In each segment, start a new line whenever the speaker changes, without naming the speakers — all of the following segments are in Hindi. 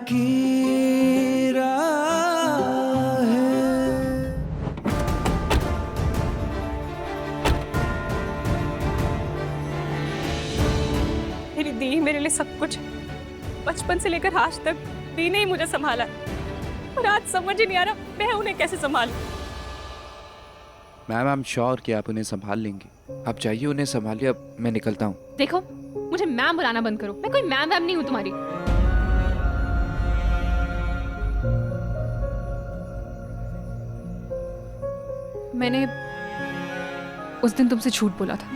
की राह है।
मेरी दी मेरे लिए सब कुछ, बचपन से लेकर आज तक दी ने ही मुझे संभाला और आज समझ ही नहीं आ रहा मैं उन्हें कैसे संभालूं।
मैम आई एम श्योर कि आप उन्हें संभाल लेंगी। आप जाइए उन्हें संभालिए, अब मैं निकलता हूँ।
देखो, मुझे मैम बुलाना बंद करो। मैं कोई मैम वैम नहीं हूँ तुम्हारी। मैंने उस दिन तुमसे झूठ बोला था।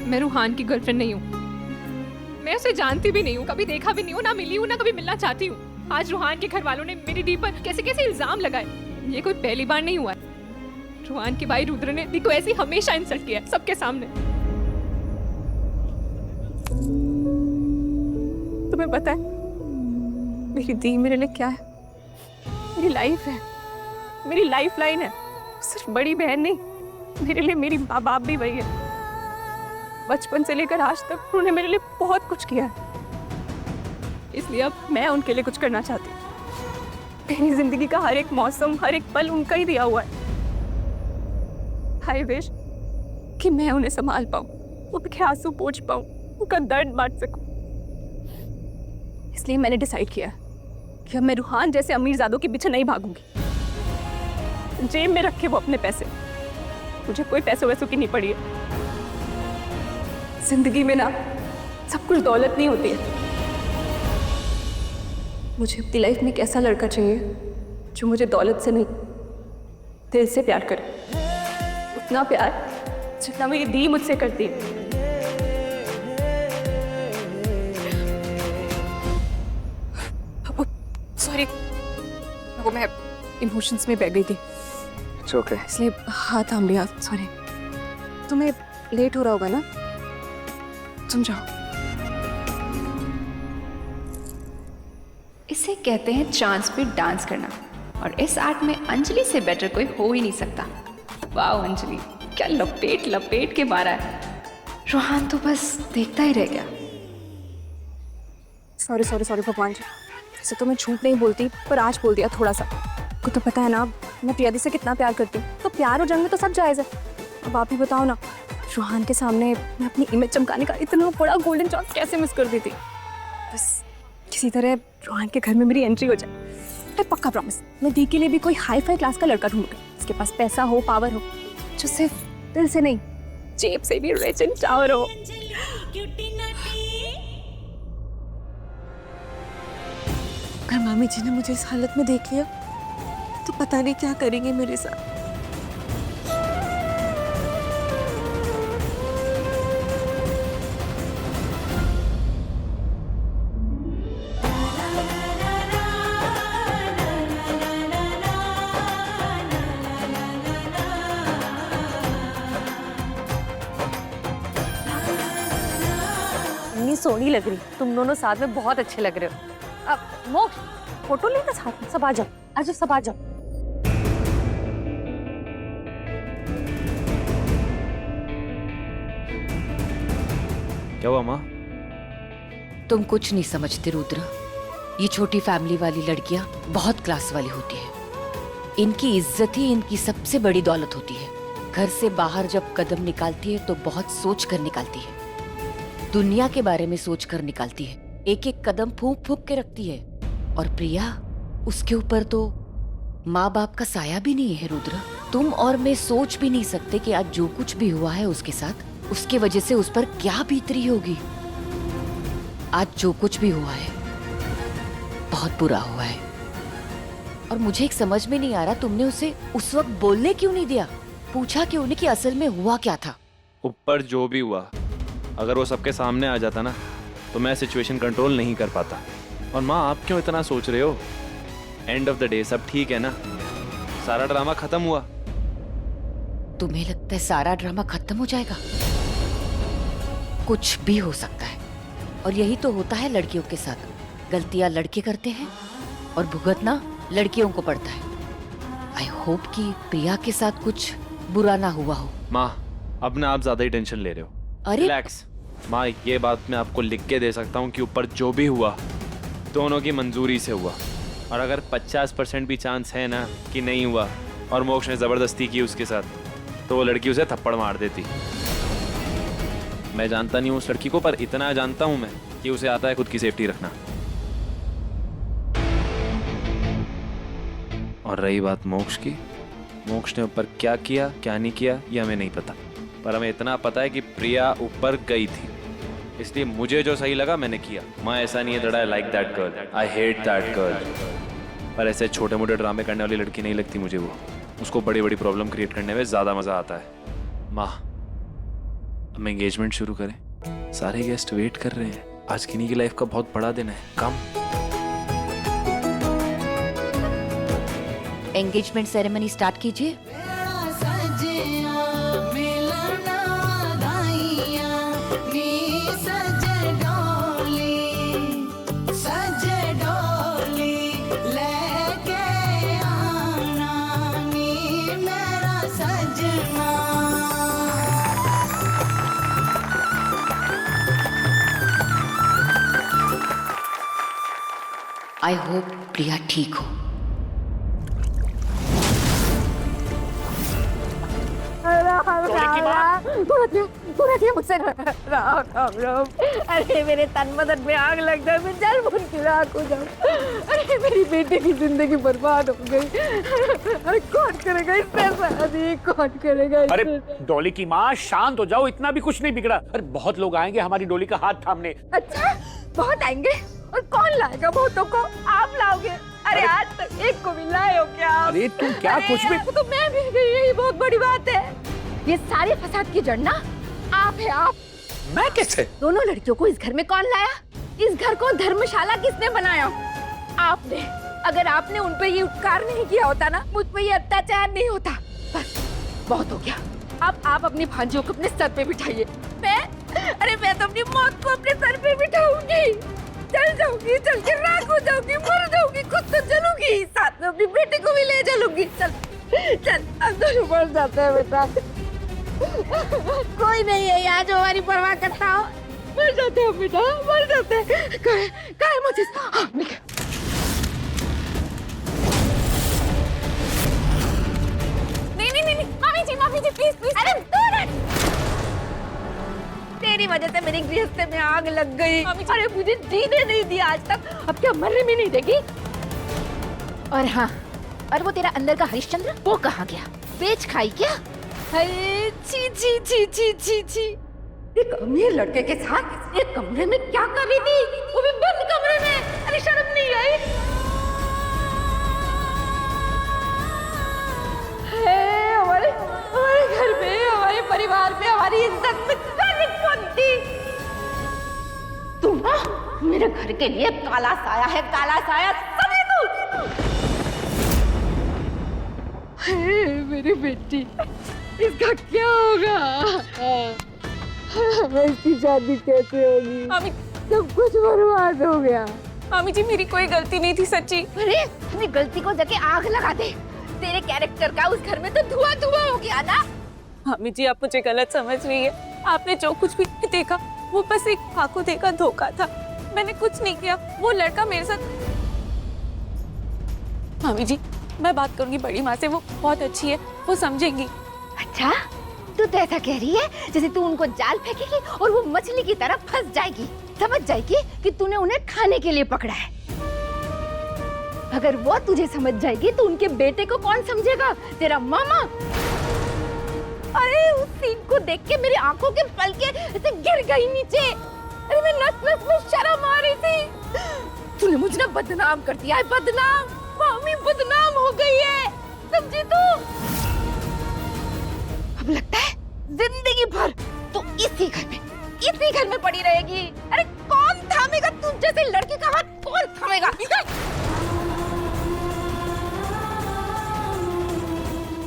मैं रूहान की गर्लफ्रेंड नहीं हूँ। मैं उसे जानती भी नहीं हूँ, कभी देखा भी नहीं हूँ, ना मिली हूँ, ना कभी मिलना चाहती हूँ। आज रूहान के घर वालों ने मेरी दी पर कैसे कैसे इल्जाम लगाए। ये कोई पहली बार नहीं हुआ है। रूहान के भाई रुद्र ने दी को ऐसे हमेशा इंसल्ट किया सबके सामने।
तुम्हें पता है मेरी दी मेरे लिए क्या है? मेरी लाइफ है, मेरी लाइफ लाइन है। सिर्फ बड़ी बहन नहीं, मेरे लिए मेरी माँ बाप भी वही है। बचपन से लेकर आज तक उन्होंने मेरे लिए बहुत कुछ किया है, इसलिए अब मैं उनके लिए कुछ करना चाहती हूँ। मेरी जिंदगी का हर एक मौसम, हर एक पल उनका ही दिया हुआ है। आई विश कि मैं उन्हें संभाल पाऊँ, उनके आंसू पोंछ पाऊँ, उनका दर्द बांट सकूं। इसलिए मैंने डिसाइड किया कि अब मैं रूहान जैसे अमीरजादों के पीछे नहीं भागूंगी। जेब में रखे वो अपने पैसे, मुझे कोई पैसे वैसों की नहीं पड़ी है। जिंदगी में ना सब कुछ दौलत नहीं होती है। मुझे अपनी लाइफ में एक ऐसा लड़का चाहिए जो मुझे दौलत से नहीं, दिल से प्यार करे। उतना प्यार जितना मेरी दी मुझसे करती है। सॉरी, वो मैं इमोशंस में बह गई थी।
It's okay.
इसलिए हाथ थाम लिया। सॉरी। तुम्हें लेट हो रहा होगा ना, तुम जाओ।
इसे कहते हैं चांस पे डांस करना, और इस आर्ट में अंजलि से बेटर कोई हो ही नहीं सकता। वाह अंजलि, क्या लपेट लपेट के मारा है। रूहान तो बस देखता ही रह गया।
सॉरी सॉरी सॉरी भगवान जी, वैसे तो मैं झूठ नहीं बोलती, पर आज बोल दिया थोड़ा सा। आपको तो पता है ना मैं प्रियादी से कितना प्यार करती हूँ, तो प्यार और जंग में तो सब जायज़ है। अब आप ही बताओ ना, रूहान के सामने मैं अपनी इमेज चमकाने का इतना बड़ा गोल्डन चांस कैसे मिस कर दी थी। बस किसी तरह रूहान के घर में मेरी एंट्री हो जाए। मैं पक्का प्रॉमिस, मैं दी के लिए भी कोई हाई फाई क्लास का लड़का ढूंढूंगी, जिसके पास पैसा हो, पावर हो, जो सिर्फ दिल से नहीं जेब से भी रिच एंड टावर हो। अगर मामी जी ने मुझे इस हालत में देख लिया तो पता नहीं क्या करेंगे मेरे साथ।
इतनी सोहनी लग रही, तुम दोनों साथ में बहुत अच्छे लग रहे हो। अब मोक्ष, फोटो लेना साथ में, सब आ जाओ, आज सब आ जाओ।
क्या हुआ माँ?
तुम कुछ नहीं समझते रुद्र। ये छोटी फैमिली वाली लड़कियां बहुत क्लास वाली होती है। इनकी इज्जत ही इनकी सबसे बड़ी दौलत होती है। घर से बाहर जब कदम निकालती है तो बहुत सोच कर निकालती है, दुनिया के बारे में सोच कर निकालती है। एक एक कदम फूंक फूंक के रखती है। और प्रिया, उसके ऊपर तो माँ बाप का साया भी नहीं है रुद्र। तुम और मैं सोच भी नहीं सकते कि आज जो कुछ भी हुआ है उसके साथ, उसके वजह से उस पर क्या बीत रही होगी। आज जो कुछ भी हुआ है बहुत बुरा हुआ है, और मुझे एक समझ में नहीं आ रहा, तुमने उसे उस वक्त बोलने क्यों नहीं दिया? पूछा क्यों नहीं कि असल में हुआ क्या था?
ऊपर जो भी हुआ, अगर वो सबके सामने आ जाता ना तो मैं सिचुएशन कंट्रोल नहीं कर पाता। और माँ, आप क्यों इतना सोच रहे हो? एंड ऑफ द डे सब ठीक है ना, सारा ड्रामा खत्म हुआ।
तुम्हें लगता है सारा ड्रामा खत्म हो जाएगा? कुछ भी हो सकता है, और यही तो होता है लड़कियों के साथ। गलतियां लड़के करते हैं और भुगतना लड़कियों को पड़ता है। आई होप कि प्रिया के साथ कुछ बुरा ना हुआ हो।
माँ, अब ना आप ज्यादा ही टेंशन ले रहे हो।
अरे
रिलैक्स। माँ ये बात मैं आपको लिख के दे सकता हूँ कि ऊपर जो भी हुआ दोनों की मंजूरी से हुआ, और अगर 50% भी चांस है ना कि नहीं हुआ और मोक्ष ने ज़बरदस्ती की उसके साथ, तो वो लड़की उसे थप्पड़ मार देती। मैं जानता नहीं हूँ उस लड़की को, पर इतना जानता हूँ मैं कि उसे आता है खुद की सेफ्टी रखना। और रही बात मोक्ष की, मोक्ष ने ऊपर क्या किया क्या नहीं किया ये हमें नहीं पता, पर हमें इतना पता है कि प्रिया ऊपर गई थी, इसलिए मुझे जो सही लगा मैंने किया। मैं ऐसा नहीं है that I like that girl, I hate that girl, पर ऐसे छोटे मोटे ड्रामे करने वाली लड़की नहीं लगती मुझे वो। उसको बड़ी बड़ी प्रॉब्लम क्रिएट करने में ज़्यादा मज़ा आता है। माँ हम एंगेजमेंट शुरू करें, सारे गेस्ट वेट कर रहे हैं, आज किन्हीं की लाइफ का बहुत बड़ा दिन है। कम
एंगेजमेंट सेरेमनी स्टार्ट कीजिए। आई होप प्रिया ठीक हो।
अरे मेरे तन बदन में आग लग जाए, मैं जल भून की राख हो जाऊं। अरे मेरी बेटे की जिंदगी बर्बाद हो गई। अरे कौन करेगा इससे शादी, कौन करेगा इससे?
अरे डोली की माँ शांत हो जाओ, इतना भी कुछ नहीं बिगड़ा। अरे बहुत लोग आएंगे हमारी डोली का हाथ थामने।
अच्छा बहुत आएंगे, और कौन लाएगा बहुतों को? आप लाओगे? अरे आज तक एक को भी लाए हो क्या?
अरे तुम क्या कुछ भी?
तो मैं भी गई, यही बहुत बड़ी बात है। ये सारे फसाद की जड़ ना आप है, आप।
मैं कैसे?
दोनों लड़कियों को इस घर में कौन लाया? इस घर को धर्मशाला किसने बनाया? आपने। अगर आपने उन पे ये उपकार नहीं किया होता ना, मुझ पे ये अत्याचार नहीं होता। बस बहुत हो गया। अब आप अपनी भांजियों को अपने सर पे बिठाइए। मैं तो अपनी मौत को अपने सर पे बिठाऊंगी। चल जाऊंगी, चल के राख हो जाऊंगी, मर जाऊंगी, खुद तो चलूंगी, साथ में अपनी बेटे को भी ले चलूंगी। चल चल, अब दोनों मर जाते हैं बेटा। कोई नहीं है यहाँ जो हमारी परवाह करता हो। मर जाते हैं बेटा, मर जाते हैं। कहे मुझे नहीं, मामी जी प्लीज प्लीज। अरे तेरी वजह से मेरी गृहस्थी में आग लग गई। अरे मुझे जीने नहीं दिया आज तक, अब क्या मरने में नहीं देगी? और हाँ, और वो तेरा अंदर का हरिश्चंद्र, वो कहाँ गया? बेच खाई क्या? अरे छी छी छी छी छी छी, एक अमीर लड़के के साथ एक कमरे में क्या कर रही थी, वो भी बंद कमरे में? अरे शर्म नहीं आई? हमारे घर में, हमारे परिवार में, हमारी इज्जत में कौन थी? तू ना मेरे घर के लिए काला साया है, काला साया समझ तू। मेरी बेटी, इसका क्या होगा? इसकी शादी कैसे होगी?
मामी,
सब कुछ बर्बाद हो गया।
मामी जी मेरी कोई गलती नहीं थी सच्ची।
अरे अपनी गलती को जाके आग लगा दे। तेरे कैरेक्टर का उस घर में तो धुआं धुआं हो गया ना।
मामी जी आप मुझे गलत समझ रही है। आपने जो कुछ भी देखा वो बस एक आंखों देखा धोखा था। मैंने कुछ नहीं किया, वो लड़का मेरे साथ। मामी जी मैं बात करूंगी बड़ी माँ से, वो बहुत अच्छी है, वो समझेंगी।
अच्छा तू तो ऐसा कह रही है जैसे तू उनको जाल फेंकेगी और वो मछली की तरह फंस जाएगी, समझ जाएगी कि तूने उन्हें खाने के लिए पकड़ा है। अगर वो तुझे समझ जाएगी तो उनके बेटे को कौन समझेगा? तेरा मामा। अरे उस सीन को देख के मेरी आंखों के पलके ऐसे गिर गई नीचे। अरे मैं नस नस में शर्म आ रही थी। तूने मुझे ना बदनाम कर दिया है, बदनाम। मामी बदनाम हो गई है, समझी तू? अब लगता है जिंदगी भर तू इसी घर में पड़ी रहेगी। अरे कौन थामेगा तुझ जैसे लड़की का हाथ? कौन थामेगा?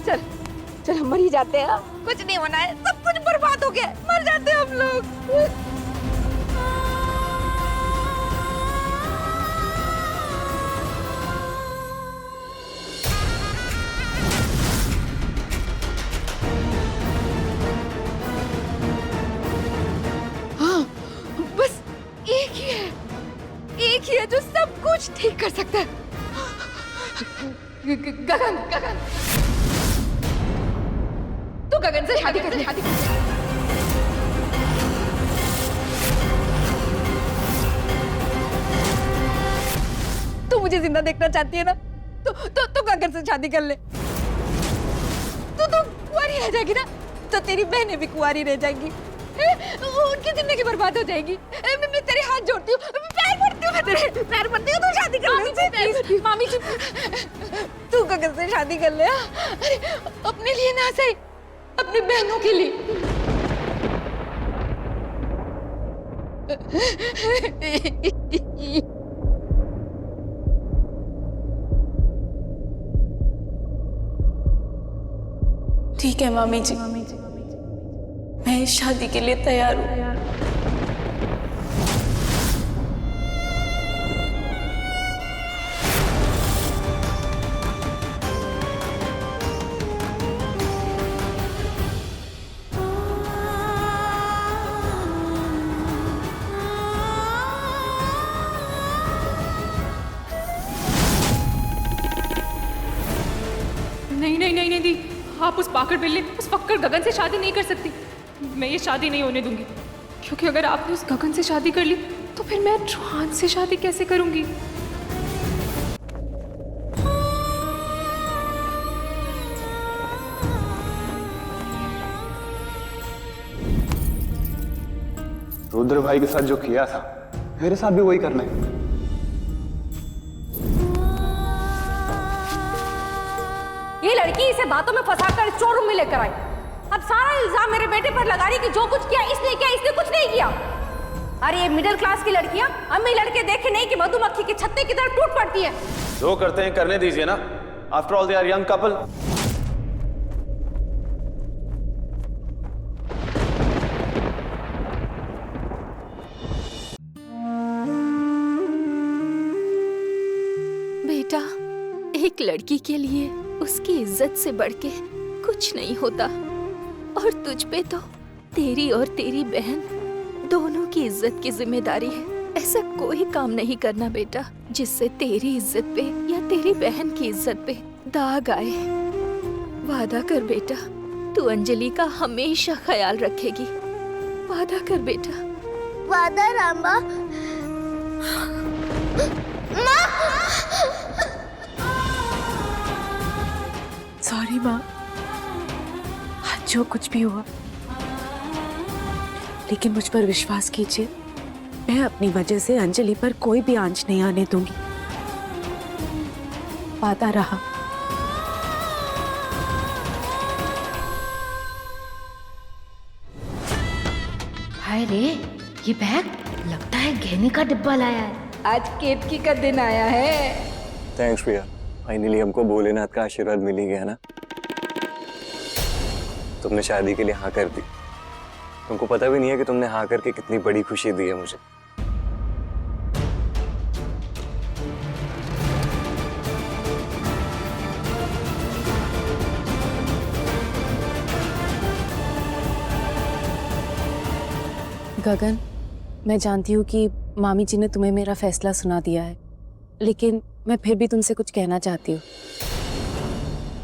चल चल हम मर ही जाते हैं, कुछ नहीं होना है, सब कुछ बर्बाद हो गया, मर जाते हैं हम लोग। हाँ एक ही है जो सब कुछ ठीक कर सकता है। गगन, गगन। तू गगन से शादी कर ले। तू मुझे जिंदा देखना चाहती है ना, तो गगन से शादी कर ले। तू कुंवारी रह जाएगी ना, तो तेरी बहनें भी कुंवारी रह जाएंगी। उनकी जिंदगी बर्बाद हो जाएगी। मैं तेरे हाथ जोड़ती हूँ, पैर पड़ती हूँ, मैं तेरे पैर पड़ती हूँ, तू शादी कर ले उनसे, प्लीज। मामी जी, तू गगन से शादी कर ले। अरे अपने लिए ना सही, अपनी बहनों के लिए।
ठीक है मामी जी, मैं इस शादी के लिए तैयार हूँ।
नहीं नहीं नहीं नहीं दी, आप उस पाकड़ बिल्ली, उस फक्कड़ गगन से शादी नहीं कर सकती। मैं ये शादी नहीं होने दूंगी, क्योंकि अगर आपने उस गगन से शादी कर ली तो फिर मैं रूहान से शादी कैसे करूंगी?
रुद्र भाई के साथ जो किया था मेरे साथ भी वही करना है।
ये लड़की इसे बातों में फंसाकर शोरूम में लेकर आई। अब सारा इल्जाम मेरे बेटे पर लगा रही कि जो कुछ किया इसने कुछ नहीं किया। अरे ये मिडिल क्लास की लड़कियां अम्मी लड़के देखे नहीं कि मधुमक्खी की छत्ते की तरह टूट पड़ती है।
जो करते हैं करने दीजिए ना, after all they are young couple.
बेटा, एक लड़की के लिए उसकी इज्जत से बढ़ के कुछ नहीं होता, और तुझ पे तो तेरी और तेरी बहन दोनों की इज्जत की जिम्मेदारी है। ऐसा कोई काम नहीं करना बेटा जिससे तेरी इज्जत पे या तेरी बहन की इज्जत पे दाग आए। वादा कर बेटा, तू अंजलि का हमेशा ख्याल रखेगी। वादा कर बेटा।
वादा रामा।
सॉरी माँ, जो कुछ भी हुआ, लेकिन मुझ पर विश्वास कीजिए, मैं अपनी वजह से अंजलि पर कोई भी आंच नहीं आने दूंगी। वादा रहा।
हाय रे, ये बैग लगता है गहने का डिब्बा लाया है।
आज केतकी का दिन आया है।
थैंक्स प्रिया, फाइनली हमको भोलेनाथ का आशीर्वाद मिल ही गया ना। तुमने शादी के लिए हाँ कर दी। तुमको पता भी नहीं है कि तुमने हाँ करके कितनी बड़ी खुशी दी है मुझे।
गगन, मैं जानती हूँ कि मामी जी ने तुम्हें मेरा फैसला सुना दिया है, लेकिन मैं फिर भी तुमसे कुछ कहना चाहती हूँ।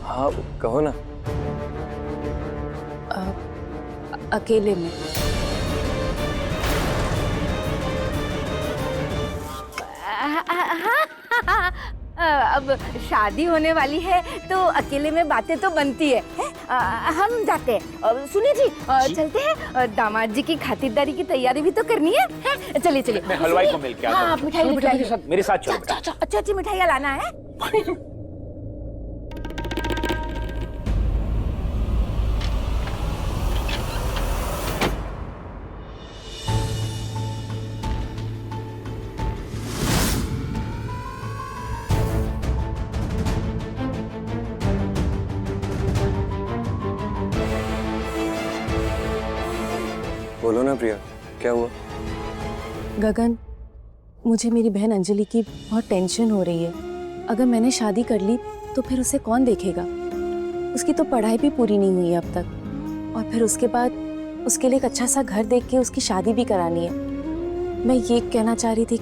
हाँ कहो ना।
अकेले में।
अब शादी होने वाली है तो अकेले में बातें तो बनती है? हम जाते हैं। सुनिए जी, चलते हैं। दामाद जी की खातिरदारी की तैयारी भी तो करनी है। चलिए चलिए।
मैं हलवाई को मिल के आता हूँ।
हाँ, मिठाई
मेरे साथ चलो बेटा।
अच्छा अच्छी मिठाइयाँ लाना है।
बोलो ना प्रिया, क्या हुआ?
गगन, मुझे मेरी बहन अंजलि की बहुत टेंशन हो रही है। अगर मैंने शादी कर ली तो फिर उसे कौन देखेगा? उसकी तो पढ़ाई भी पूरी नहीं हुई है अब तक, और फिर उसके बाद उसके लिए एक अच्छा सा घर देख के उसकी शादी भी करानी है। मैं ये कहना चाह रही थी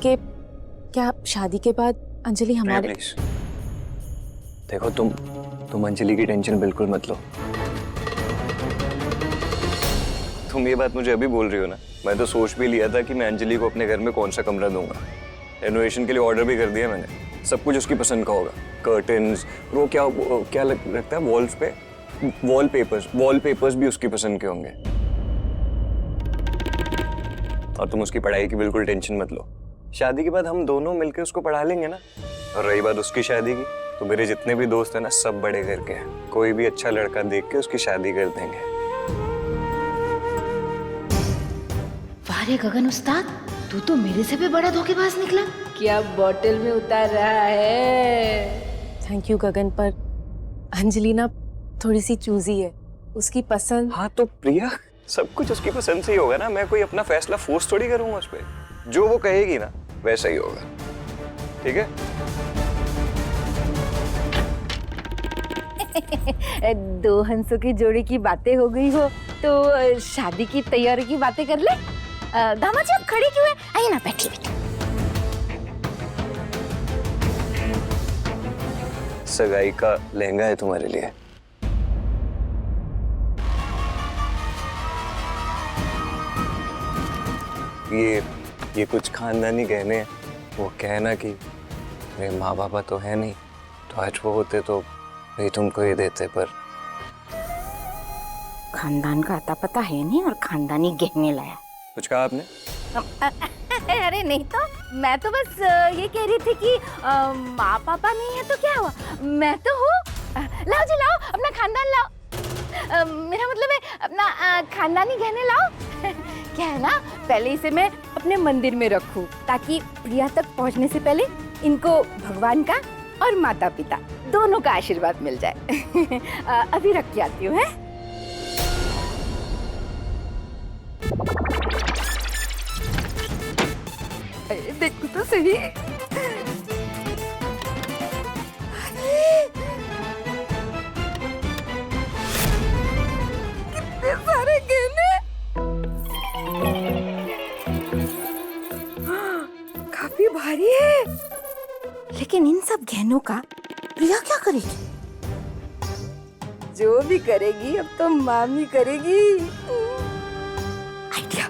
क्या शादी के बाद अंजलि हमारे
प्लीज देखो, तुम अंजलि की टेंशन बिल्कुल मत लो। तुम ये बात मुझे अभी बोल रही हो ना, मैं तो सोच भी लिया था कि मैं अंजलि को अपने घर में कौन सा कमरा दूंगा। रेनोवेशन के लिए ऑर्डर भी कर दिया मैंने, सब कुछ उसकी पसंद का होगा। कर्टन्स, वो क्या लगता है वॉल्स पे, वॉलपेपर्स भी उसकी पसंद के होंगे। और तुम उसकी पढ़ाई की बिल्कुल टेंशन मत लो, शादी के बाद हम दोनों मिलकर उसको पढ़ा लेंगे ना। और रही बात उसकी शादी की, तो मेरे जितने भी दोस्त हैं ना, सब बड़े घर के हैं। कोई भी अच्छा लड़का देख के उसकी शादी कर देंगे।
वारे गगन उस्ताद, तू तो मेरे से भी बड़ा धोखेबाज निकला। क्या बॉटल में उतार रहा है?
थैंक यू गगन, पर अंजलि ना थोड़ी सी चूजी है, उसकी पसंद।
हाँ तो प्रिया, सब कुछ उसकी पसंद से ही होगा ना। मैं कोई अपना फैसला फोर्स थोड़ी करूंगा उस पर। जो वो कहेगी ना वैसा ही होगा, ठीक है?
दो हंसों की जोड़ी की बातें हो गई हो तो शादी की तैयारी की बातें कर ले। दामाद जी आप खड़े क्यों हैं? आइए ना, बैठिए बैठिए।
सगाई का लहंगा है तुम्हारे लिए। ये कुछ खानदानी गहने हैं। वो कहना कि मेरे माँ बापा तो है नहीं, तो आज वो होते तो भाई तुमको ये देते। पर
खानदान का अता पता है नहीं और खानदानी गहने लाया।
कुछ कहा आपने?
अरे नहीं तो, मैं तो बस ये कह रही थी कि माँ पापा नहीं है तो क्या हुआ, मैं तो हूँ। लाओ जी लाओ, अपना खानदान लाओ। मेरा मतलब है अपना खानदानी गहने लाओ। क्या है ना, पहले इसे मैं अपने मंदिर में रखूं ताकि प्रिया तक पहुंचने से पहले इनको भगवान का और माता पिता दोनों का आशीर्वाद मिल जाए। अभी रख के आती हूँ। है देखो तो सही। कितने सारे गहने, काफी भारी है। लेकिन इन सब गहनों का प्रिया क्या करेगी? जो भी करेगी अब तो मामी करेगी। आइडिया।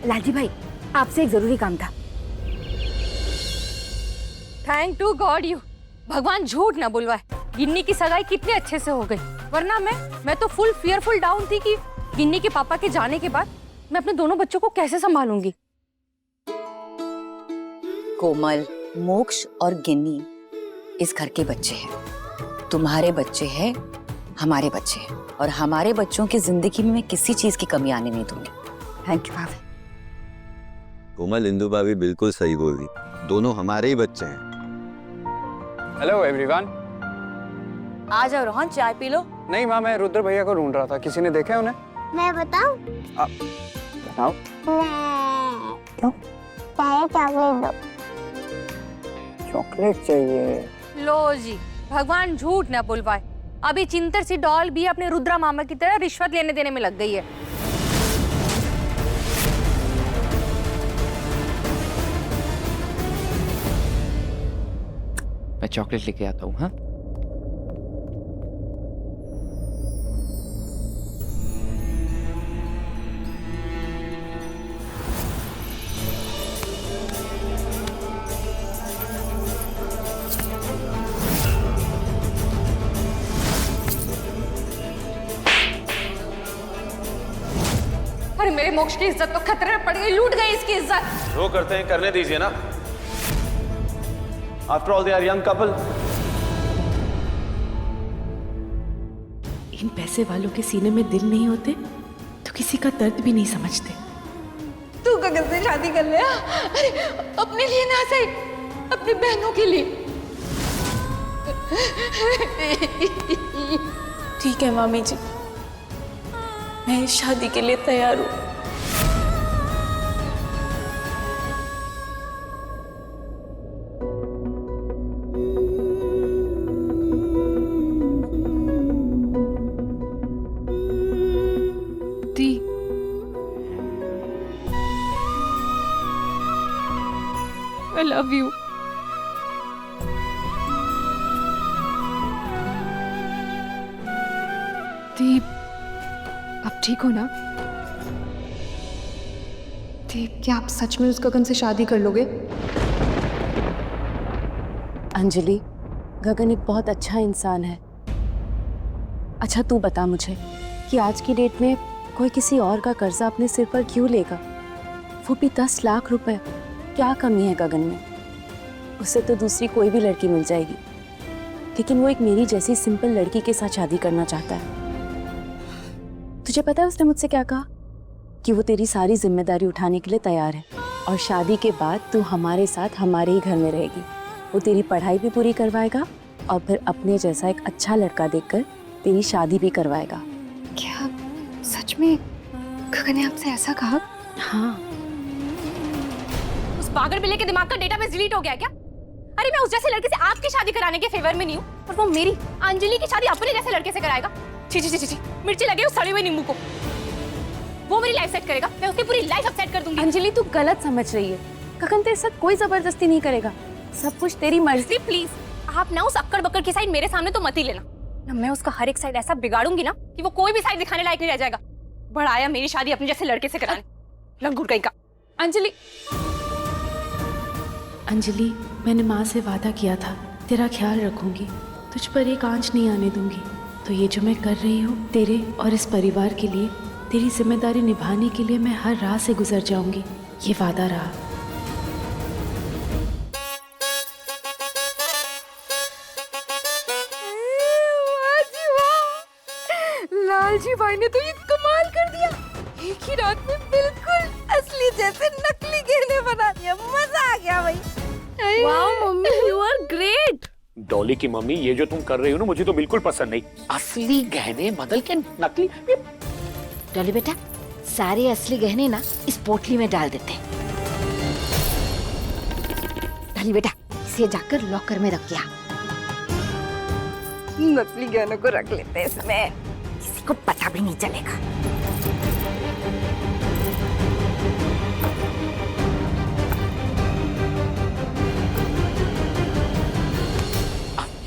लालजी भाई, आपसे एक जरूरी काम था।
थैंक टू गॉड यू, भगवान झूठ ना बुलवाए। गिन्नी की सगाई कितने अच्छे से हो गई, वरना मैं तो फुल फियरफुल डाउन थी कि गिन्नी के पापा के जाने के बाद मैं अपने दोनों बच्चों को कैसे संभालूंगी।
कोमल, मोक्ष और गिन्नी इस घर के बच्चे हैं। तुम्हारे बच्चे हैं, हमारे बच्चे हैं, और हमारे बच्चों की जिंदगी में मैं किसी चीज की कमी आने नहीं दूंगी।
थैंक यू भाभी।
कोमल, इंदु भाभी बिल्कुल सही बोल रही, दोनों हमारे ही बच्चे हैं।
Hello everyone.
आ जाओ रोहन, चाय पी लो।
नहीं माँ, मैं रुद्र भैया को ढूंढ रहा था, किसी ने देखा है उन्हें?
मैं बताऊं?
बताओ।
क्यों? चॉकलेट दो।
चॉकलेट चाहिए?
लो जी, भगवान झूठ ना बुलवाए। अभी चिंतर सी डॉल भी अपने रुद्रा मामा की तरह रिश्वत लेने देने में लग गई है।
मैं चॉकलेट लेके आता हूँ। हाँ,
अरे मेरे मोक्ष की इज्जत तो खतरे में पड़ गई, लूट गई इसकी इज्जत।
जो करते हैं करने दीजिए ना। After all they are young couple.
इन पैसे वालों के सीने में दिल नहीं होते तो किसी का दर्द भी नहीं समझते।
तू गगन से शादी कर ले। अरे अपने लिए ना सही, अपनी बहनों के लिए।
ठीक है मामी जी, मैं इस शादी के लिए तैयार हूँ।
I love you. दीप, आप ठीक हो ना? दीप, क्या आप सच में उस गगन से शादी कर लोगे?
अंजलि, गगन एक बहुत अच्छा इंसान है। अच्छा तू बता मुझे कि आज की डेट में कोई किसी और का कर्जा अपने सिर पर क्यों लेगा? वो भी 10 लाख रुपए। क्या कमी है गगन में? उससे तो दूसरी कोई भी लड़की मिल जाएगी, लेकिन वो एक मेरी जैसी सिंपल लड़की के साथ शादी करना चाहता है। तुझे पता है उसने मुझसे क्या कहा? कि वो तेरी सारी जिम्मेदारी उठाने के लिए तैयार है और शादी के बाद तू हमारे साथ हमारे ही घर में रहेगी। वो तेरी पढ़ाई भी पूरी करवाएगा और फिर अपने जैसा एक अच्छा लड़का देखकर तेरी शादी भी करवाएगा।
क्या सच में गगन ने आपसे ऐसा कहा?
हाँ।
उस पागल बिल्ले के दिमाग का डेटाबेस डिलीट हो गया क्या? अरे मैं उस जैसे लड़के से आपकी शादी कराने के फेवर में नहीं हूँ, और वो मेरी अंजलि की शादी अपने जैसे लड़के से कराएगा। छी छी छी छी, मिर्ची लगे उस सड़े हुए नींबू को। वो मेरी लाइफ सेट करेगा, मैं उसकी पूरी लाइफ अपसेट कर दूंगी।
अंजलि तू गलत समझ रही है। गगन तेरे साथ कोई जबरदस्ती नहीं करेगा, सब कुछ तेरी मर्जी।
प्लीज आप ना उस अक्कड़ बक्कड़ की साइड मेरे सामने तो मत ही लेना ना। मैं उसका हर एक साइड ऐसा बिगाड़ूंगी ना कि वो कोई भी साइड दिखाने लायक नहीं रह जाएगा। बढ़ाया मेरी शादी अपने जैसे लड़के से कराने, लंगूर कहीं का।
अंजलि,
अंजलि, मैंने माँ से वादा किया था तेरा ख्याल रखूंगी, तुझ पर एक आंच नहीं आने दूंगी। तो ये जो मैं कर रही हूँ तेरे और इस परिवार के लिए, तेरी जिम्मेदारी निभाने के लिए मैं हर राह से गुजर जाऊंगी, ये वादा रहा।
लालजी भाई ने तो ये कमाल कर दिया। एक ही रात में बिल्कुल असली जैसे नकली गहने बना दिया। मजा आ गया भाई। Wow mummy, you are great.
Dolly की मम्मी, ये जो तुम कर रही हो ना, मुझे तो बिल्कुल पसंद नहीं। असली गहने बदल के नकली।
डॉली बेटा, सारे असली गहने ना इस पोटली में डाल देते हैं। डॉली बेटा, इसे जाकर लॉकर में रख दिया।
नकली गहनों को रख लेते हैं इसमें,
किसी को पता भी नहीं चलेगा।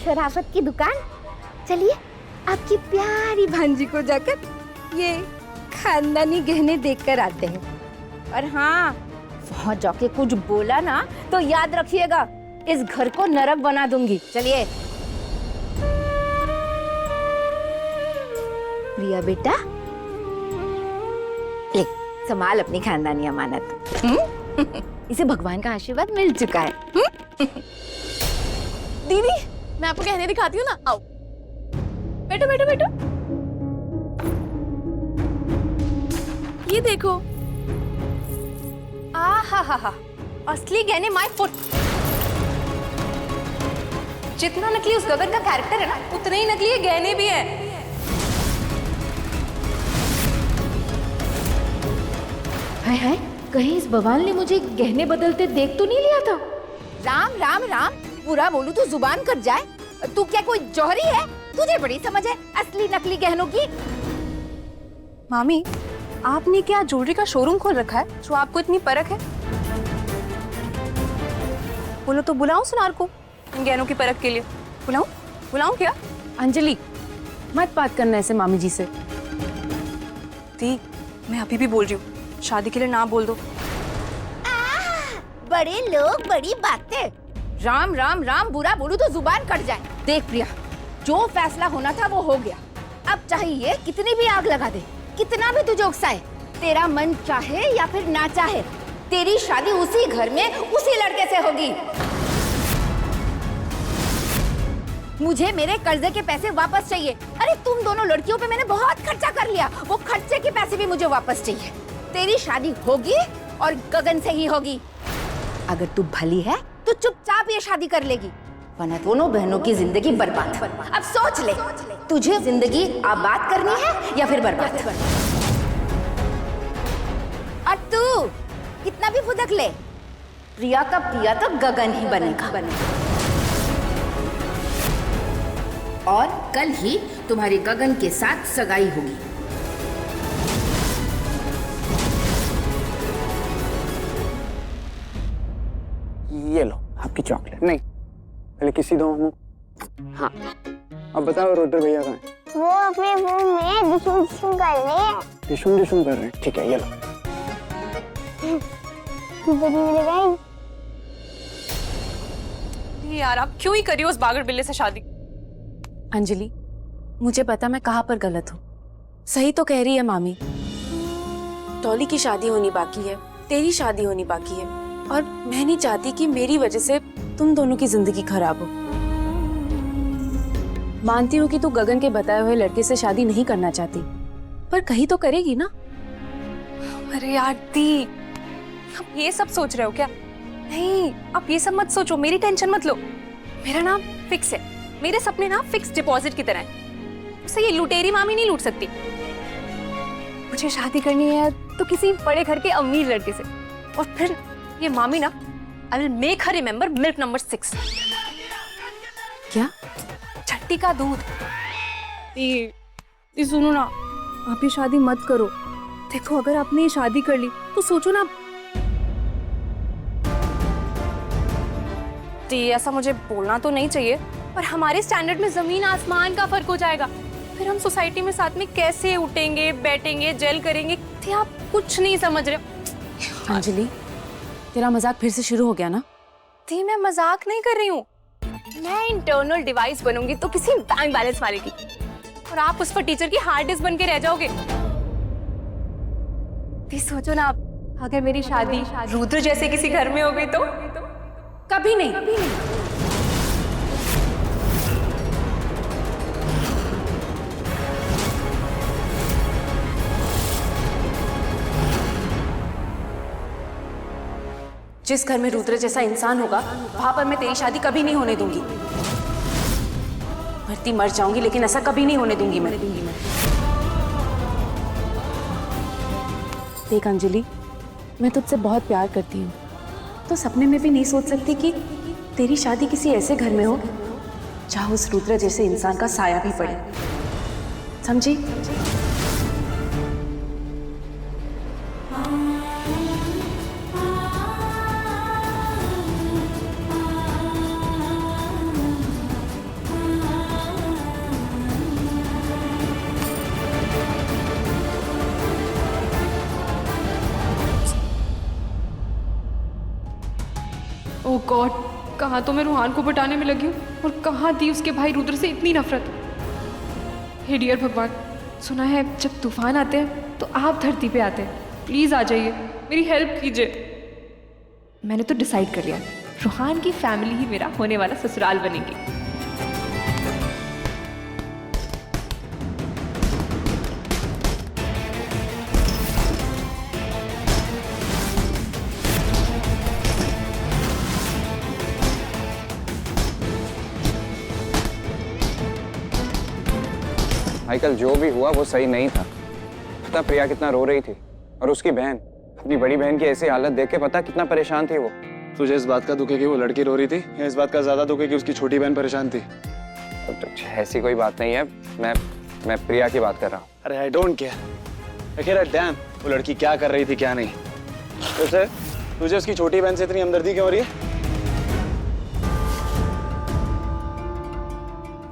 शराफत की दुकान, चलिए आपकी प्यारी भांजी को जाकर ये खानदानी गहने देखकर आते हैं। और हाँ, वहाँ जाके कुछ बोला ना तो याद रखिएगा, इस घर को नरक बना दूंगी। चलिए। प्रिया बेटा, ले संभाल अपनी खानदानी अमानत। इसे भगवान का आशीर्वाद मिल चुका है।
दीदी, मैं आपको गहने दिखाती हूँ ना, आओ। बैठो बैठो बैठो। ये देखो। आहा, असली गहने माय फुट। जितना नकली उस गगन का कैरेक्टर है ना, उतने ही नकली ये गहने भी हैं।
हाय हाय, कहीं इस बवाल ने मुझे गहने बदलते देख तो नहीं लिया था? राम राम राम, पूरा बोलू तो जुबान कट जाए। तू क्या कोई जौहरी है? तुझे बड़ी समझ है असली नकली गहनों की।
मामी, आपने क्या ज्वेलरी का शोरूम खोल रखा है जो आपको इतनी परख है? बोलो तो बुलाऊं सुनार को इन गहनों की परख के लिए? बुलाऊं क्या?
अंजलि, मत बात करना ऐसे मामी जी से।
दी, मैं अभी भी बोल रही हूँ, शादी के लिए ना बोल दो।
बड़े लोग बड़ी बातें। राम राम राम, बुरा बोलू तो जुबान कट जाए। देख प्रिया, जो फैसला होना था वो हो गया। अब चाहे ये कितनी भी आग लगा दे, कितना भी तुझे उकसाए, तेरा मन चाहे या फिर ना चाहे, तेरी शादी उसी घर में उसी लड़के से होगी। मुझे मेरे कर्जे के पैसे वापस चाहिए। अरे तुम दोनों लड़कियों पे मैंने बहुत खर्चा कर लिया, वो खर्चे के पैसे भी मुझे वापस चाहिए। तेरी शादी होगी और गगन से ही होगी। अगर तू भली है तो चुपचाप ये शादी कर लेगी, वरना दोनों बहनों की जिंदगी बर्बाद। अब सोच ले, तुझे जिंदगी आबाद करनी है या फिर बर्बाद? और तू कितना भी फुदक ले, प्रिया का प्रिया तो गगन ही बनेगा। और कल ही तुम्हारी गगन के साथ सगाई होगी।
ये आपकी चॉकलेट। नहीं, पहले किसी दो हम।
हाँ।
अब बताओ रुद्र भैया कहाँ हैं?
वो अपने रूम में डिशुम डिशुम कर रहे हैं।
डिशुम कर रहे हैं। ठीक है, ये लो।
लगाई।
यार आप क्यों ही करी उस बागड़ बिल्ले से शादी?
अंजलि, मुझे पता मैं कहाँ पर गलत हूँ। सही तो कह रही है मामी। डॉली की शादी होनी बाकी है, तेरी शादी होनी बाकी है, और मैं नहीं चाहती कि मेरी वजह से तुम दोनों की जिंदगी खराब हो। मानती हूँ कि तू गगन के बताए हुए लड़के से शादी नहीं करना चाहती, पर कहीं तो करेगी ना।
अरे यार दी, आप ये सब सोच रहे हो क्या? नहीं, आप ये सब मत सोचो, मेरी टेंशन मत लो। मेरा नाम फिक्स है, मेरे सपने ना फिक्स डिपॉजिट की तरह हैं। उससे ये लुटेरी मामी नहीं लूट सकती। मुझे शादी करनी है तो किसी बड़े घर के अमीर लड़के से, और फिर ये मामी ना, I will make her remember milk number 6।
क्या?
छट्टी का दूध। ये सुनो ना, आप ये शादी मत करो। देखो अगर आपने ये शादी कर ली तो सोचो ना, ऐसा मुझे बोलना तो नहीं चाहिए, पर हमारे स्टैंडर्ड में जमीन आसमान का फर्क हो जाएगा। फिर हम सोसाइटी में साथ में कैसे उठेंगे, बैठेंगे, जेल करेंगे? थे आप कुछ नहीं समझ रहे हो।
अंजलि, तेरा मजाक फिर से शुरू हो गया ना?
थी, मैं मजाक नहीं कर रही हूँ। मैं इंटरनल डिवाइस बनूंगी तो किसी बैंक बैलेंस वाले की, और आप उस पर टीचर की हार्ड डिस्क बन के रह जाओगे। सोचो ना, आप अगर मेरी शादी रुद्र जैसे किसी घर में हो गई तो?
कभी नहीं। जिस घर में रुद्र जैसा इंसान होगा वहां पर मैं तेरी शादी कभी नहीं होने दूंगी। मरती मर जाऊंगी, लेकिन ऐसा कभी नहीं होने दूंगी मैं। देख अंजलि, मैं तुझसे बहुत प्यार करती हूँ, तो सपने में भी नहीं सोच सकती कि तेरी शादी किसी ऐसे घर में हो जहाँ उस रुद्र जैसे इंसान का साया भी पड़े। समझी?
ओह गॉड, कहाँ तो मैं रूहान को बटाने में लगी हूँ, और कहाँ दी उसके भाई रुद्र से इतनी नफरत। हे डियर भगवान, सुना है जब तूफान आते हैं तो आप धरती पे आते हैं। प्लीज आ जाइए, मेरी हेल्प कीजिए। मैंने तो डिसाइड कर लिया, रूहान की फैमिली ही मेरा होने वाला ससुराल बनेगी।
माइकल, जो भी हुआ वो सही नहीं था। पता प्रिया कितना रो रही थी, और उसकी बहन, अपनी बड़ी बहन की ऐसी हालत देख के पता कितना परेशान थी वो।
तुझे इस बात का दुख है कि वो लड़की रो रही थी, या इस बात का ज्यादा दुख है कि उसकी छोटी बहन परेशान थी?
ऐसी कोई बात नहीं है, मैं प्रिया की बात कर रहा हूँ।
अरे आई डोंट केयर। डैम, वो लड़की क्या कर रही थी क्या नहीं। तुझे उसकी छोटी बहन से इतनी हमदर्दी क्यों हो रही है?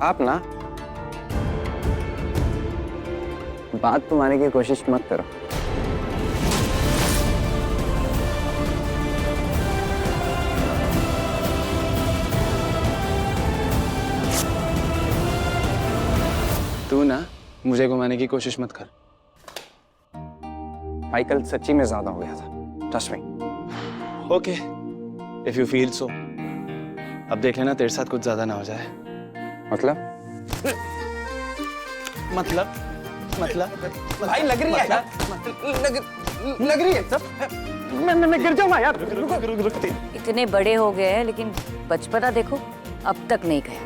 आप ना बात तो मानने की कोशिश मत करो।
तू ना मुझे घुमाने की कोशिश मत कर।
माइकल, सच्ची में ज्यादा हो गया था, trust me.
Okay, if you feel so. अब देख लेना तेरे साथ कुछ ज्यादा ना हो जाए। मतलब
भाई लग रही है यार, लग रही है सब। मैं गिर जाऊंगा यार। रुक।
इतने बड़े हो गए हैं लेकिन बचपना देखो अब तक नहीं गया।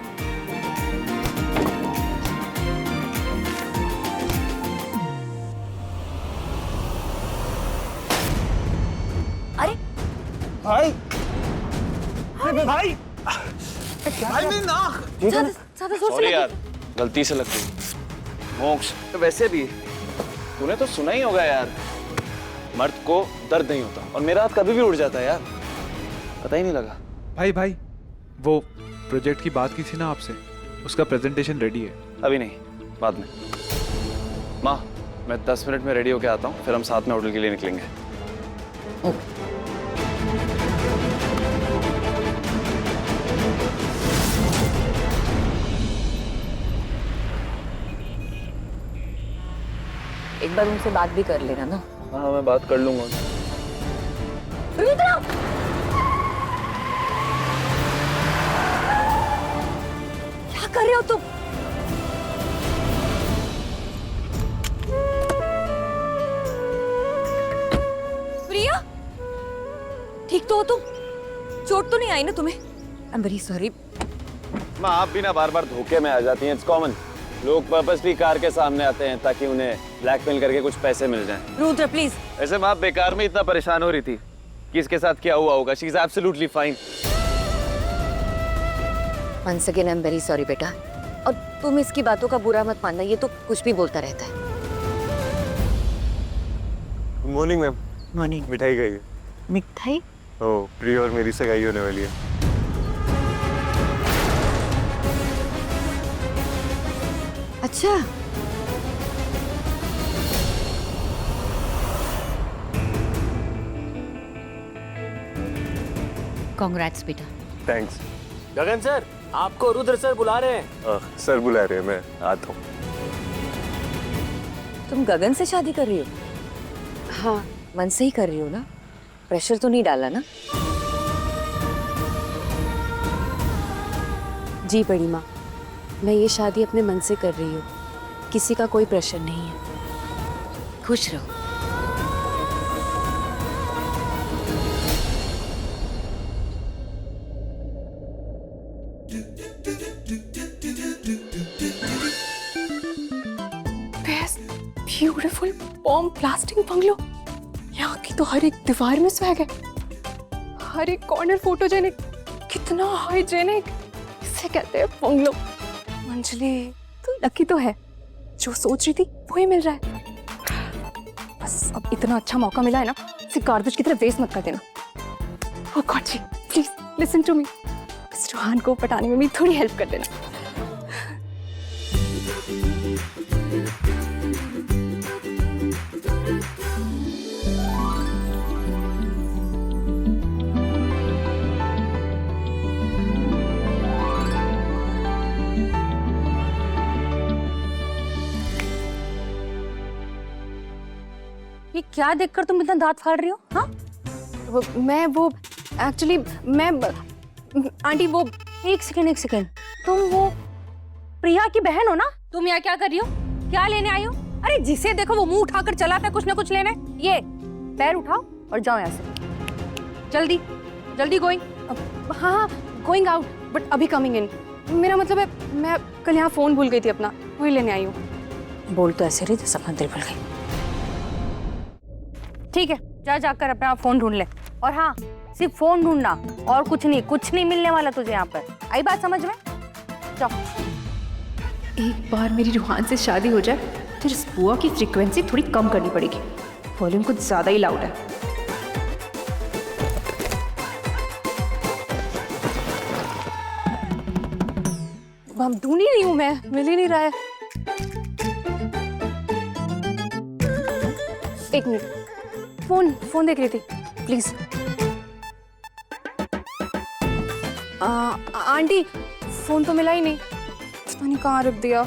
अरे
भाई सॉरी यार, गलती से लग गई। मोक्ष, तो वैसे भी तूने तो सुना ही होगा यार, मर्द को दर्द नहीं होता, और मेरा हाथ कभी भी उड़ जाता है यार, पता ही नहीं लगा।
भाई वो प्रोजेक्ट की बात की थी ना आपसे, उसका प्रेजेंटेशन रेडी है।
अभी नहीं, बाद में। माँ, मैं 10 मिनट में रेडी होके आता हूँ, फिर हम साथ में होटल के लिए निकलेंगे।
एक बार उनसे बात भी कर लेना ना।
हाँ, मैं बात कर लूंगा।
क्या कर रहे हो तुम? प्रिया, ठीक तो हो तुम? चोट तो नहीं आई ना तुम्हें? आई एम वेरी सॉरी।
माँ, आप भी ना बार बार धोखे में आ जाती हैं। It's common. लोग पर्पसली कार के सामने आते हैं ताकि उन्हें ब्लैकमेल करके कुछ पैसे मिल जाएं।
रुद्र प्लीज।
ऐसे माँ बेकार में इतना परेशान हो रही थी कि इसके साथ क्या हुआ होगा। She is absolutely fine.
Once again I am very sorry बेटा। और तुम इसकी बातों का बुरा मत मानना, ये तो कुछ भी बोलता रहता है।
Good morning ma'am.
मॉर्निंग।
मिठाई खाइए।
मिठाई?
ओह, प्रिया और मेरी सगाई होने वाली है।
अच्छा, कांग्रेट्स बेटा।
थैंक्स।
गगन सर, आपको रुद्र सर बुला रहे हैं।
सर बुला रहे हैं, मैं आता हूँ।
तुम गगन से शादी कर रही हो? हाँ। मन से ही कर रही हो ना? प्रेशर तो नहीं डाला ना?
जी बड़ी माँ, मैं ये शादी अपने मन से कर रही हूँ, किसी का कोई प्रेशर नहीं है।
खुश रहो।
Beautiful bomb blasting bungalow. यहाँ की तो हर एक दीवार में स्वैग है, हर एक कॉर्नर फोटोजेनिक, कितना हाइजेनिक। इसे कहते हैं बंगलो। अंजलि तो लकी तो है, जो सोच रही थी वही मिल रहा है। बस अब इतना अच्छा मौका मिला है ना, इसे गार्बेज की तरह वेस्ट मत कर देना। Oh God ji, please listen to me. इस रूहान को पटाने में भी थोड़ी हेल्प कर देना।
ये क्या देखकर तुम इतना दांत फाड़ रही हो? हाँ?
वो एक्चुअली मैं आंटी वो
एक सेकंड। तुम वो प्रिया की बहन हो ना? तुम यहाँ क्या कर रही हो? क्या लेने आई हो? अरे जिसे देखो वो मुंह उठाकर चलाता है कुछ ना कुछ लेने। ये पैर उठाओ और जाओ यहाँ से। जल्दी गोइंग।
हाँ, गोइंग आउट बट अभी कमिंग इन। मेरा मतलब है मैं कल यहाँ फोन भूल गई थी अपना, वही लेने आई हूँ।
बोल तो ऐसे रही जैसे अपना दिल भूल गई। ठीक है, जाकर अपना फोन ढूंढ ले। और हाँ, सिर्फ फोन ढूंढना और कुछ नहीं मिलने वाला तुझे यहाँ पर। आई बात समझ में? जाओ।
एक बार मेरी रूहान से शादी हो जाए तो इस बुआ की फ्रीक्वेंसी थोड़ी कम करनी पड़ेगी। वॉल्यूम कुछ ज्यादा ही लाउड है।
हम ढूंढ ही रही हूँ, मैं मिल ही नहीं रहा है। एक मिनट, फोन देख रही थी, प्लीज। आंटी, फोन तो मिला ही नहीं, पता नहीं कहाँ रख दिया।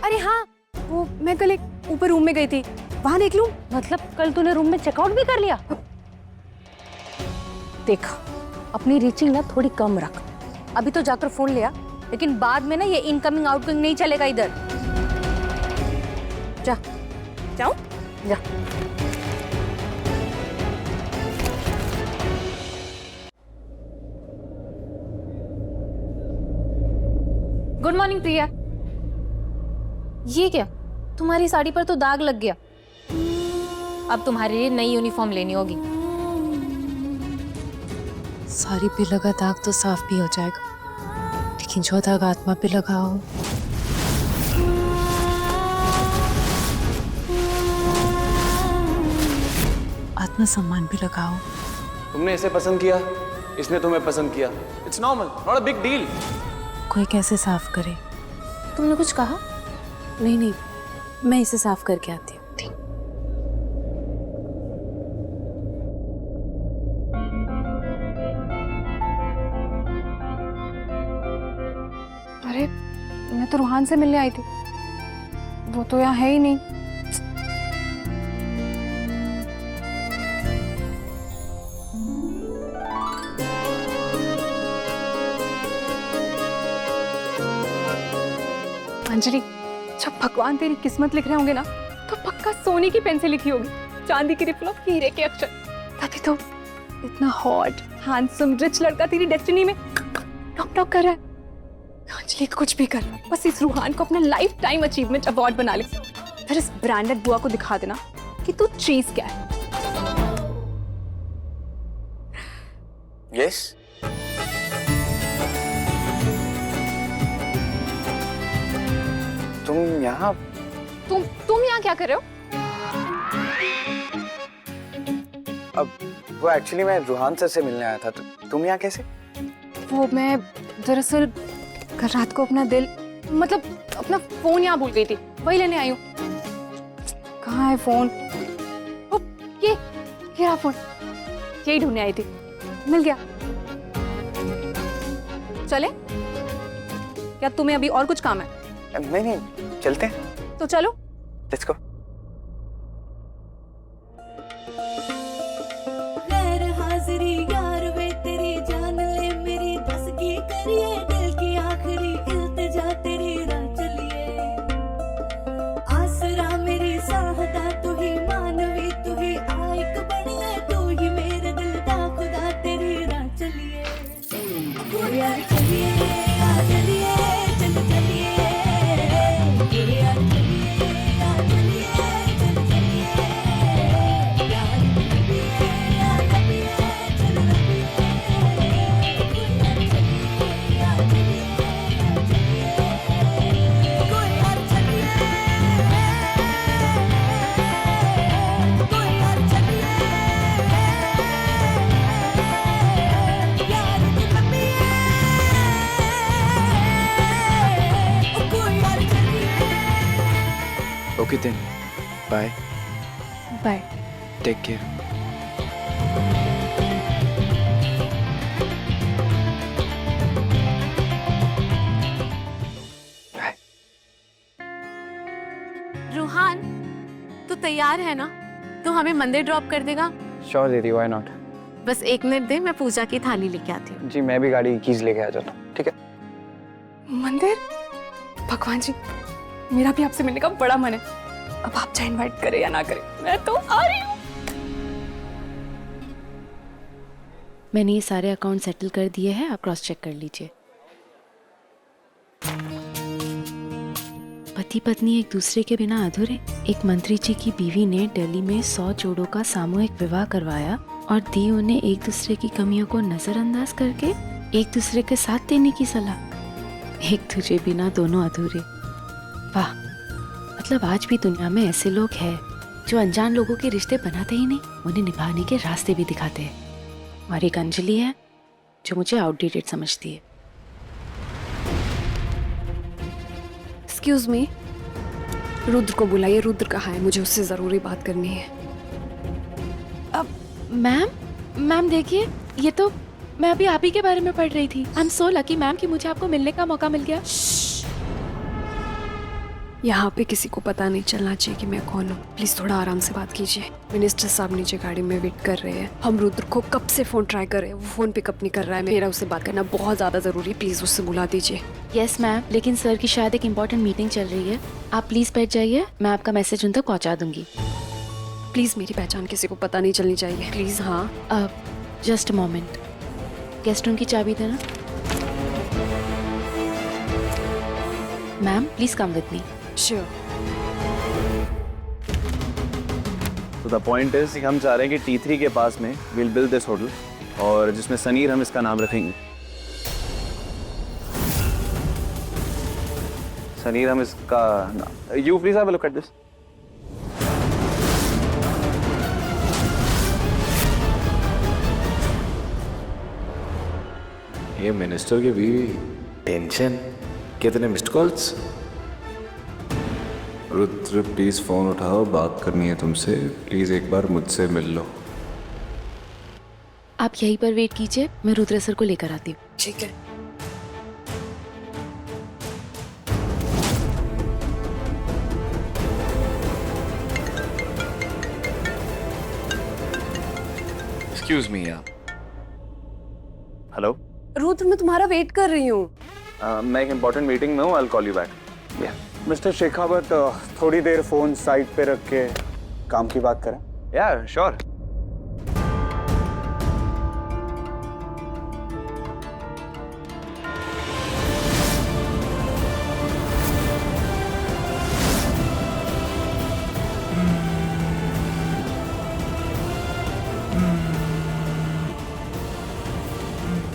अरे हाँ, वो मैं कल एक ऊपर रूम में गई थी, वहां देख लूं?
मतलब कल तूने रूम में चेकआउट भी कर लिया? देख, अपनी रीचिंग ना थोड़ी कम रख। अभी तो जाकर फोन ले आ, लेकिन बाद में ना ये इनकमिंग आउटगोइंग नहीं चलेगा इधर। जाओ।
गुड मॉर्निंग प्रिया। ये क्या, तुम्हारी साड़ी पर तो दाग लग गया। अब तुम्हारे लिए नई यूनिफॉर्म लेनी होगी।
साड़ी पे लगा दाग तो साफ भी हो जाएगा, लेकिन जो दाग आत्मा पे लगा हो। आत्मसम्मान भी लगा हो।
तुमने इसे पसंद किया, इसने तुम्हें पसंद किया, it's normal, not a big deal.
कोई कैसे साफ करे? तुमने कुछ कहा? नहीं नहीं, मैं इसे साफ करके आती हूँ।
अरे मैं तो रूहान से मिलने आई थी, वो तो यहाँ है ही नहीं। अंजलि, जब भगवान तेरी किस्मत लिख रहे होंगे ना, तो पक्का सोने की पेन से लिखी होगी, चांदी की रिफिल और हीरे के अक्षर। तभी तो इतना हॉट हैंडसम रिच लड़का तेरी डेस्टिनी में टॉक टॉक कर रहा है। अंजलि कुछ भी कर, बस इस रूहान को अपना लाइफ टाइम अचीवमेंट अवार्ड बना ले। फिर इस ब्रांडेड बुआ को दिखा देना कि तू चीज क्या है।
यस तुम यहाँ?
तुम यहाँ क्या कर रहे हो?
अब वो एक्चुअली मैं रूहान सर से मिलने आया था, तो तुम यहाँ कैसे?
वो मैं दरअसल कल रात को अपना दिल, मतलब अपना फोन यहाँ भूल गई थी, वही लेने आई हूँ। कहाँ है फोन? ओ, ये रहा फोन, यही ढूंढने आई थी, मिल गया। चले? क्या तुम्हें अभी और कुछ काम है?
नहीं, चलते हैं।
तो चलो।
Let's go.
हाजिरी यार वे तेरी जान ले मेरी, दस की करिए दिल की आखिरी इल्तिजा तेरी राह चलिए। आसरा मेरी साहदा तू ही, मानवी तू ही, आइक बनिए तू ही, मेरे दिल दा खुदा तेरी राह चलिए। यार चलिए, यार चलिए, चल चलिए, यार चलिए, यार चलिए, चल चलिए, यार चलिए, यार चलिए, चल
okay then, bye
bye.
Take care.
Ruhan, तू तैयार है ना? तू हमें मंदिर ड्रॉप कर देगा?
श्योर दीदी, व्हाई नॉट।
बस 1 मिनट दे, मैं पूजा की थाली लेके आती हूँ।
जी मैं भी गाड़ी की कीज लेके आ जाता हूँ, ठीक है?
मंदिर? भगवान जी, मेरा भी आपसे मिलने का बड़ा मन है। अब आप चाहे इनवाइट करें या ना करें, मैं तो आ रही हूँ।
मैंने ये सारे अकाउंट सेटल कर दिए हैं, आप क्रॉस चेक कर लीजिए। पति पत्नी एक दूसरे के बिना अधूरे। एक मंत्री जी की बीवी ने दिल्ली में 100 जोड़ों का सामूहिक विवाह करवाया और दी उन्हें एक दूसरे की कमियों को नजरअंदाज करके एक दूसरे के साथ देने की सलाह। एक तुझे बिना दोनों अधूरे। वाह, मतलब आज भी दुनिया में ऐसे लोग हैं जो अनजान लोगों के रिश्ते बनाते ही नहीं, उन्हें निभाने के रास्ते भी दिखाते हैं। और एक अंजलि है जो मुझे आउटडेटेड समझती है।
एक्सक्यूज मी, रुद्र को बुलाइए। रुद्र कहाँ है? मुझे उससे जरूरी बात करनी है।
अब मैम देखिए, ये तो मैं अभी आप ही के बारे में पढ़ रही थी। I am so lucky ma'am कि मुझे आपको मिलने का मौका मिल गया।
यहाँ पे किसी को पता नहीं चलना चाहिए कि मैं कौन हूँ। प्लीज थोड़ा आराम से बात कीजिए। मिनिस्टर साहब नीचे गाड़ी में वेट कर रहे हैं। हम रुद्र को कब से फोन ट्राई कर रहे हैं, वो फोन पिकअप नहीं कर रहा है। मेरा उससे बात करना बहुत ज्यादा जरूरी है, प्लीज उससे बुला दीजिए।
यस मैम, लेकिन सर की शायद एक इम्पोर्टेंट मीटिंग चल रही है। आप प्लीज बैठ जाइए, मैं आपका मैसेज उन तक पहुँचा दूंगी।
प्लीज मेरी पहचान किसी को पता नहीं चलनी चाहिए, प्लीज। हाँ,
just a moment. Guest room की चाबी देना। Ma'am please come with me.
Sure.
तो द पॉइंट इज हम चाह रहे हैं कि T3 के पास में विल बिल्ड दिस होटल, और जिसमें सनीर हम इसका नाम रखेंगे। सनीर हम इसका, you please have a look at this.
ये मिनिस्टर की बीवी, टेंशन, कितने missed calls. Rudra please phone उठाओ, बात करनी है तुमसे। प्लीज एक बार मुझसे मिल लो।
आप यहीं पर वेट कीजिए, मैं रुद्र सर को लेकर आती हूँ।
ठीक है।
एक्सक्यूज मी आप।
हेलो,
रुद्र, मैं तुम्हारा वेट कर रही हूँ।
मैं एक इंपॉर्टेंट मीटिंग में हूँ। I will call you back.
Mister Shekhawat, थोड़ी देर फोन साइड पे रख के काम की बात करें।
या श्योर।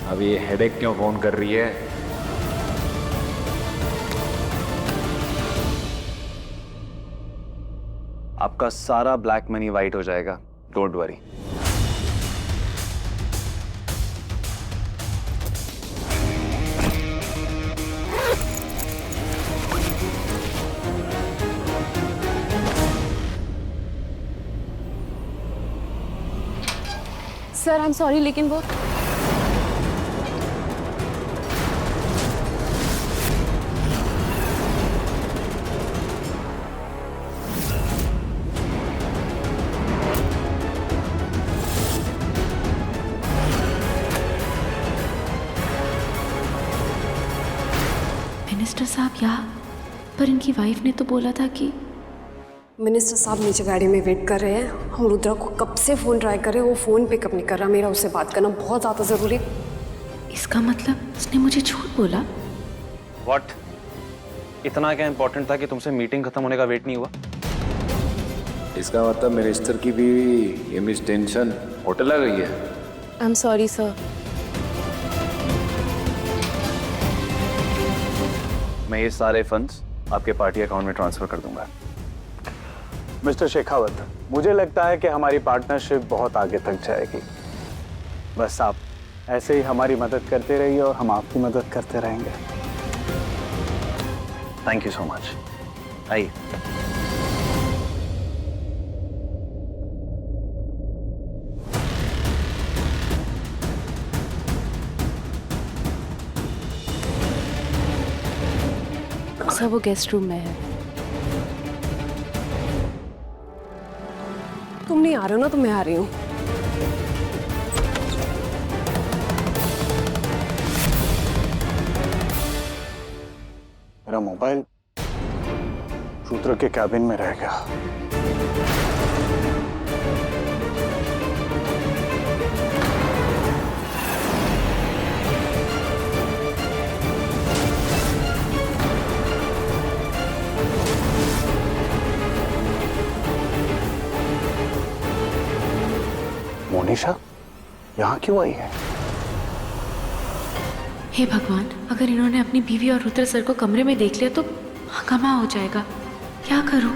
अब ये हेडेक क्यों फोन कर रही है? आपका सारा ब्लैक मनी वाइट हो जाएगा, don't worry.
Sir I am sorry, लेकिन वो
मिनिस्टर साहब यहाँ, पर इनकी वाइफ ने तो बोला था कि
मिनिस्टर साहब नीचे गाड़ी में वेट कर रहे हैं। हम रुद्रा को कब से फ़ोन ट्राई कर रहे हैं, वो फ़ोन पिकअप नहीं कर रहा। मेरा उससे बात करना बहुत ज़्यादा ज़रूरी।
इसका मतलब उसने मुझे झूठ बोला।
व्हाट? इतना क्या इंपॉर्टेंट था कि तुमसे मीटिंग खत्म होने का वेट नहीं हुआ? इसका मतलब मिनिस्टर की बीवी ये मिस टेंशन होटल आ गई है।
I am sorry sir.
मैं ये सारे फंड्स आपके पार्टी अकाउंट में ट्रांसफर कर दूंगा।
मिस्टर शेखावत, मुझे लगता है कि हमारी पार्टनरशिप बहुत आगे तक जाएगी। बस आप ऐसे ही हमारी मदद करते रहिए और हम आपकी मदद करते रहेंगे।
Thank you so much. आइए।
सर वो गेस्ट रूम में है।
तुम नहीं आ रहे हो ना, तो मैं आ रही हूँ।
मेरा मोबाइल रुद्र के कैबिन में रह गया। मोनिशा यहाँ क्यों आई है?
हे भगवान, अगर इन्होंने अपनी बीवी और रुद्र सर को कमरे में देख लिया तो हंगामा हो जाएगा। क्या करूं?